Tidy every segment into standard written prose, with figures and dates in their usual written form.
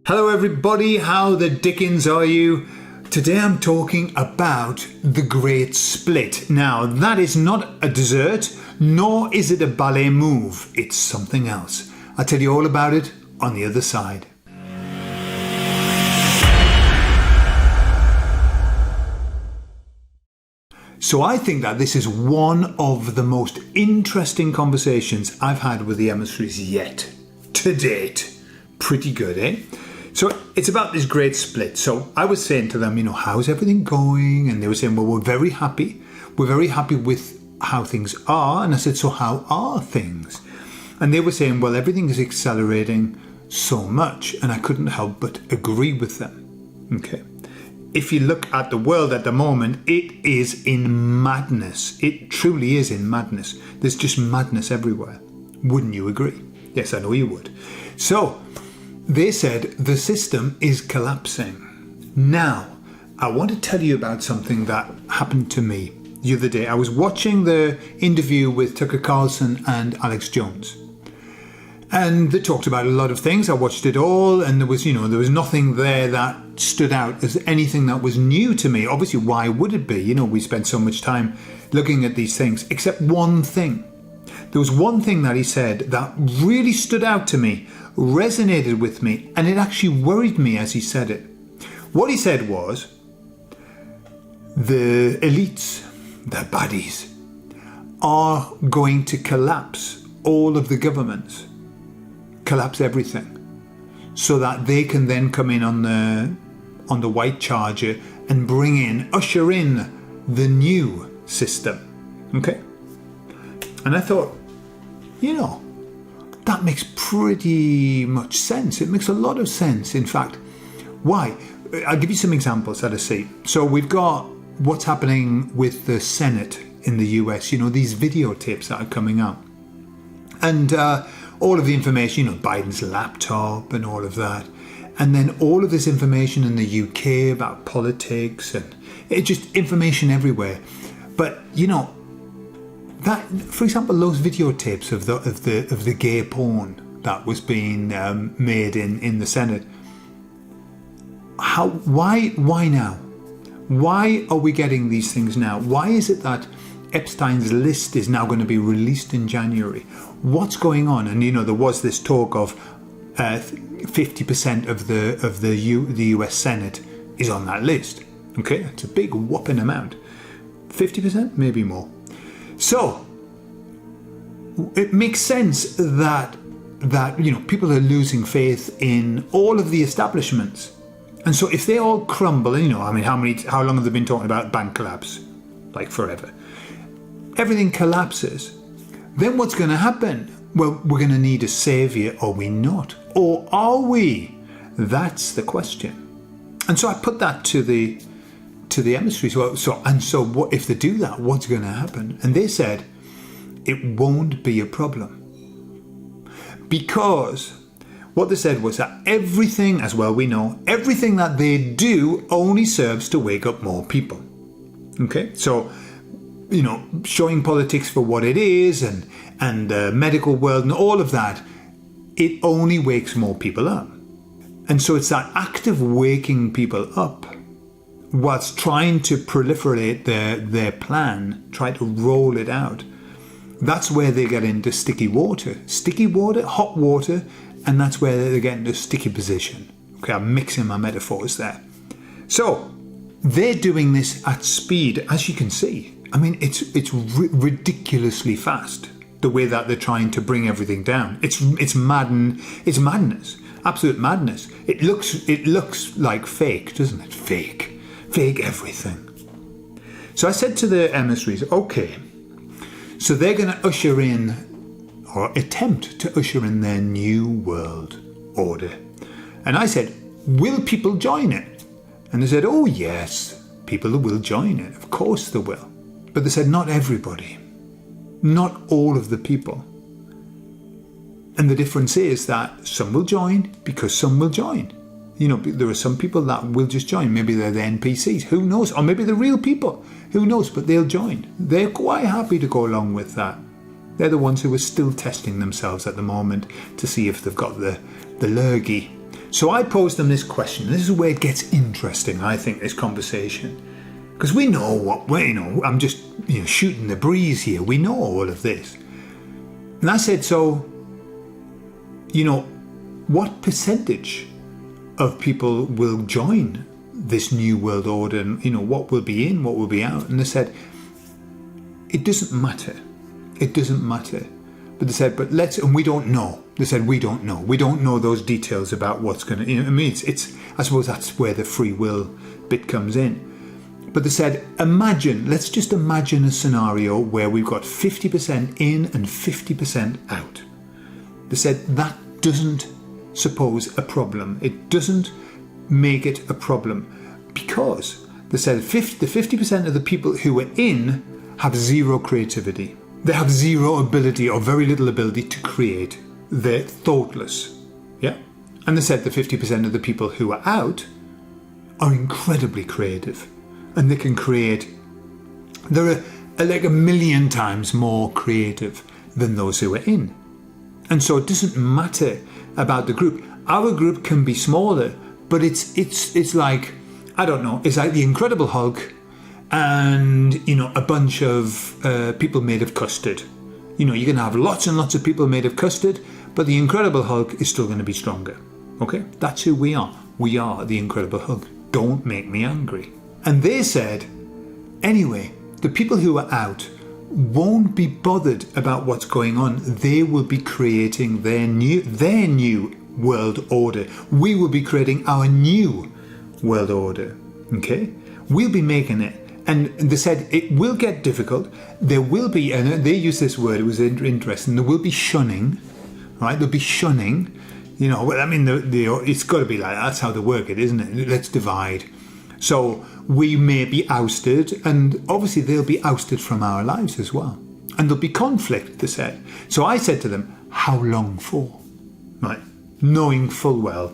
Hello everybody, how the dickens are you? Today I'm talking about the Great Split. Now that is not a dessert, nor is it a ballet move, it's something else. I'll tell you all about it on the other side. So I think that this is one of the most interesting conversations I've had with the emissaries yet, to date. Pretty good, eh? So it's about this great split. So I was saying to them, how's everything going? And they were saying, well, we're very happy. We're very happy with how things are. And I said, so how are things? And they were saying, well, everything is accelerating so much. And I couldn't help but agree with them. Okay. If you look at the world at the moment, it is in madness. It truly is in madness. There's just madness everywhere. Wouldn't you agree? Yes, I know you would. So they said the system is collapsing. Now, I want to tell you about something that happened to me the other day. I was watching the interview with Tucker Carlson and Alex Jones. And they talked about a lot of things. I watched it all, and there was nothing there that stood out as anything that was new to me. Obviously, why would it be? We spend so much time looking at these things, except one thing. There was one thing that he said that really stood out to me, resonated with me, and it actually worried me as he said it. What he said was, the elites, the baddies, are going to collapse all of the governments, collapse everything, so that they can then come in on the white charger and usher in the new system. Okay? And I thought, that makes pretty much sense. It makes a lot of sense, in fact. Why? I'll give you some examples that I see. So we've got what's happening with the Senate in the US, these videotapes that are coming out. And all of the information, Biden's laptop and all of that. And then all of this information in the UK about politics and it's just information everywhere. But, that, for example, those videotapes of the gay porn that was being made in the Senate. Why now? Why are we getting these things now? Why is it that Epstein's list is now going to be released in January? What's going on? And there was this talk of 50% of the US Senate is on that list. Okay, that's a big whopping amount. 50%, maybe more. So it makes sense that people are losing faith in all of the establishments, and so if they all crumble, and how long have they been talking about bank collapse? Like forever. Everything collapses. Then what's going to happen? Well, we're going to need a savior, are we not? Or are we? That's the question. And so I put that to the emissaries. So what if they do that? What's going to happen? And they said it won't be a problem, because what they said was that everything, as well we know, everything that they do only serves to wake up more people. Okay, so showing politics for what it is and the medical world and all of that, it only wakes more people up. And so it's that act of waking people up whilst trying to proliferate their plan, try to roll it out. That's where they get into sticky water, hot water, and that's where they get into sticky position. Okay, I'm mixing my metaphors there. So they're doing this at speed, as you can see. It's ridiculously fast, the way that they're trying to bring everything down. It's madness, absolute madness. It looks like fake, doesn't it? Fake everything. So I said to the emissaries, okay, so they're going to usher in, or attempt to usher in, their new world order. And I said, will people join it? And they said, oh yes, people will join it. Of course they will. But they said, not everybody. Not all of the people. And the difference is that some will join because some will join. There are some people that will just join. Maybe they're the NPCs. Who knows? Or maybe they're real people. Who knows? But they'll join. They're quite happy to go along with that. They're the ones who are still testing themselves at the moment to see if they've got the lurgy. So I posed them this question. This is where it gets interesting, I think, this conversation. Because we know what, I'm just shooting the breeze here. We know all of this. And I said, so, what percentage of people will join this new world order, and, what will be in, what will be out? And they said, it doesn't matter. It doesn't matter. But they said, and we don't know. They said, we don't know. We don't know those details about what's going to, I suppose that's where the free will bit comes in. But they said, let's just imagine a scenario where we've got 50% in and 50% out. They said, that doesn't suppose a problem. It doesn't make it a problem, because they said the 50% of the people who are in have zero creativity. They have zero ability or very little ability to create. They're thoughtless. Yeah? And they said the 50% of the people who are out are incredibly creative. And they can create, they're like 1,000,000 times more creative than those who are in. And so it doesn't matter about the group. Our group can be smaller, but it's like, I don't know, it's like the Incredible Hulk and, a bunch of people made of custard. You can have lots and lots of people made of custard, but the Incredible Hulk is still going to be stronger. Okay? That's who we are. We are the Incredible Hulk. Don't make me angry. And they said, anyway, the people who are out won't be bothered about what's going on. They will be creating their new world order. We will be creating our new world order. Okay? We'll be making it. And they said it will get difficult. There will be, and they used this word, it was interesting, there will be shunning, right? There'll be shunning. It's got to be like that. That's how they work it, isn't it? Let's divide. So we may be ousted, and obviously they'll be ousted from our lives as well. And there'll be conflict, they said. So I said to them, how long for? Right? Knowing full well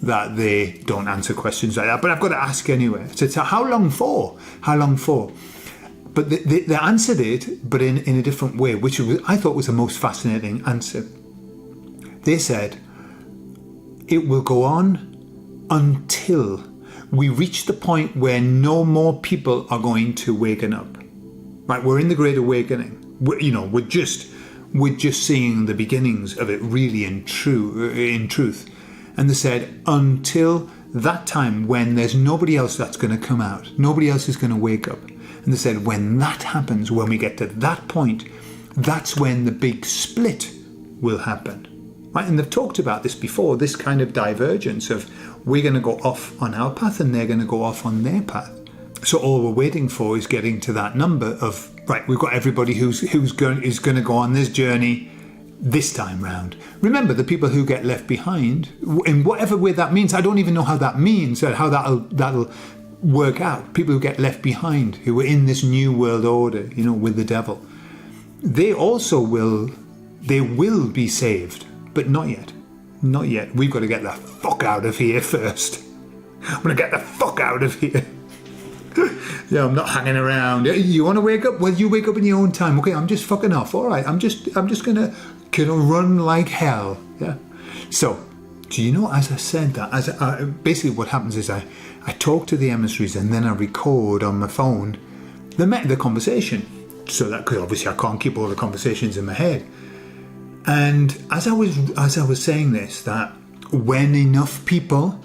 that they don't answer questions like that, but I've got to ask anyway. I said, so how long for? How long for? But they answered it, but in a different way, which I thought was the most fascinating answer. They said, it will go on until we reach the point where no more people are going to waken up. Right? We're in the Great Awakening. We're just seeing the beginnings of it really in truth. And they said, until that time when there's nobody else that's going to come out, nobody else is going to wake up. And they said, when that happens, when we get to that point, that's when the big split will happen. Right? And they've talked about this before, this kind of divergence of we're going to go off on our path and they're going to go off on their path. So all we're waiting for is getting to that number of, right, we've got everybody who's going to go on this journey this time round. Remember, the people who get left behind, in whatever way that means, I don't even know how that means, or how that'll work out. People who get left behind, who are in this new world order, with the devil, they will be saved, but not yet. Not yet. We've got to get the fuck out of here first. I'm going to get the fuck out of here. Yeah, I'm not hanging around. You want to wake up? Well, you wake up in your own time. Okay, I'm just fucking off. All right, I'm just gonna run like hell. Yeah. So, do you know? As I said that, basically what happens is I talk to the emissaries and then I record on my phone the conversation. So that, because obviously I can't keep all the conversations in my head. And as I was saying this, that when enough people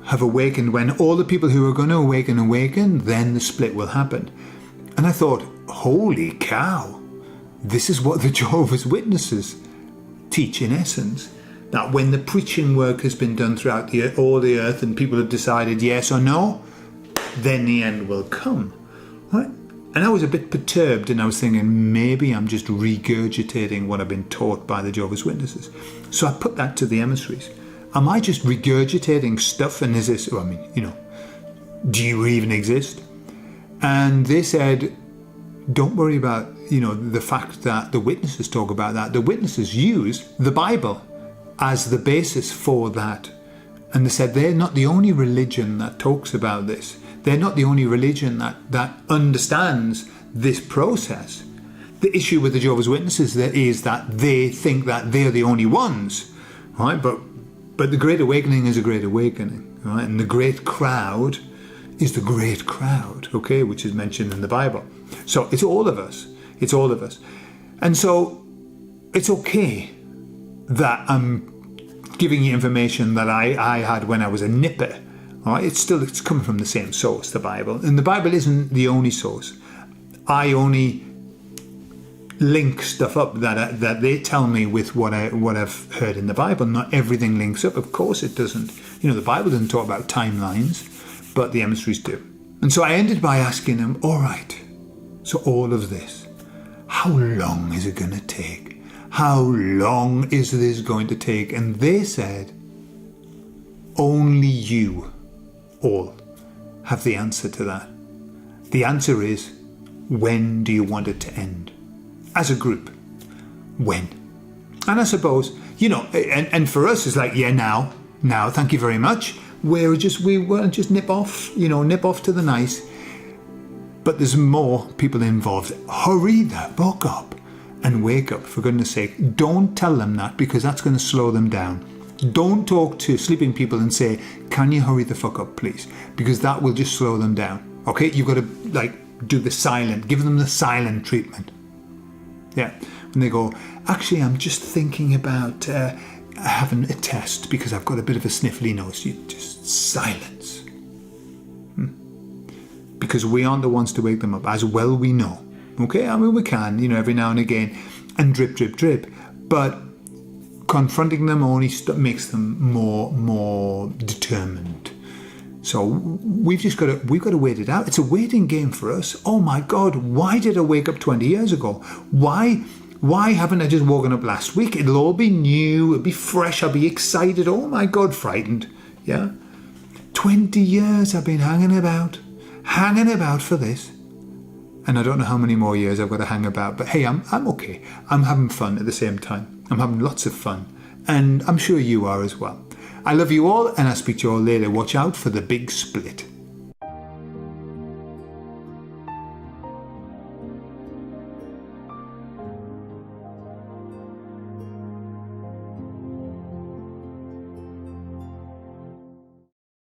have awakened, when all the people who are going to awaken, then the split will happen. And I thought, holy cow, this is what the Jehovah's Witnesses teach in essence. That when the preaching work has been done throughout all the earth and people have decided yes or no, then the end will come. Right? And I was a bit perturbed, and I was thinking, maybe I'm just regurgitating what I've been taught by the Jehovah's Witnesses. So I put that to the emissaries. Am I just regurgitating stuff? And is this, do you even exist? And they said, don't worry about, the fact that the witnesses talk about that. The witnesses use the Bible as the basis for that. And they said they're not the only religion that talks about this. They're not the only religion that understands this process. The issue with the Jehovah's Witnesses is that they think that they're the only ones, right? But But the Great Awakening is a Great Awakening, right? And the great crowd is the great crowd, okay, which is mentioned in the Bible. So it's all of us. It's all of us. And so it's okay that I'm giving you information that I had when I was a nipper. All right? It's coming from the same source, the Bible. And the Bible isn't the only source. I only link stuff up that they tell me with what I've heard in the Bible. Not everything links up. Of course it doesn't. You know, the Bible doesn't talk about timelines, but the emissaries do. And so I ended by asking them, all right, so all of this, how long is it going to take? How long is this going to take? And they said, only you all have the answer to that. The answer is, when do you want it to end? As a group, when? And I suppose, you know, and for us it's like, yeah, now, thank you very much. We will just nip off to the nice. But there's more people involved. Hurry the fuck up and wake up, for goodness sake. Don't tell them that, because that's going to slow them down. Don't talk to sleeping people and say, can you hurry the fuck up, please? Because that will just slow them down. Okay, you've got to do the silent, give them the silent treatment. Yeah, when they go, actually, I'm just thinking about having a test because I've got a bit of a sniffly nose. You just silence. Because we aren't the ones to wake them up, as well we know. Okay, I mean, we can, every now and again, and drip, drip, drip. But confronting them only makes them more determined. So we've got to wait it out. It's a waiting game for us. Oh my God, why did I wake up 20 years ago? Why haven't I just woken up last week? It'll all be new, it'll be fresh, I'll be excited. Oh my God, frightened. Yeah? 20 years I've been hanging about for this. And I don't know how many more years I've got to hang about, but hey, I'm okay. I'm having fun at the same time. I'm having lots of fun. And I'm sure you are as well. I love you all, and I'll speak to you all later. Watch out for the big split.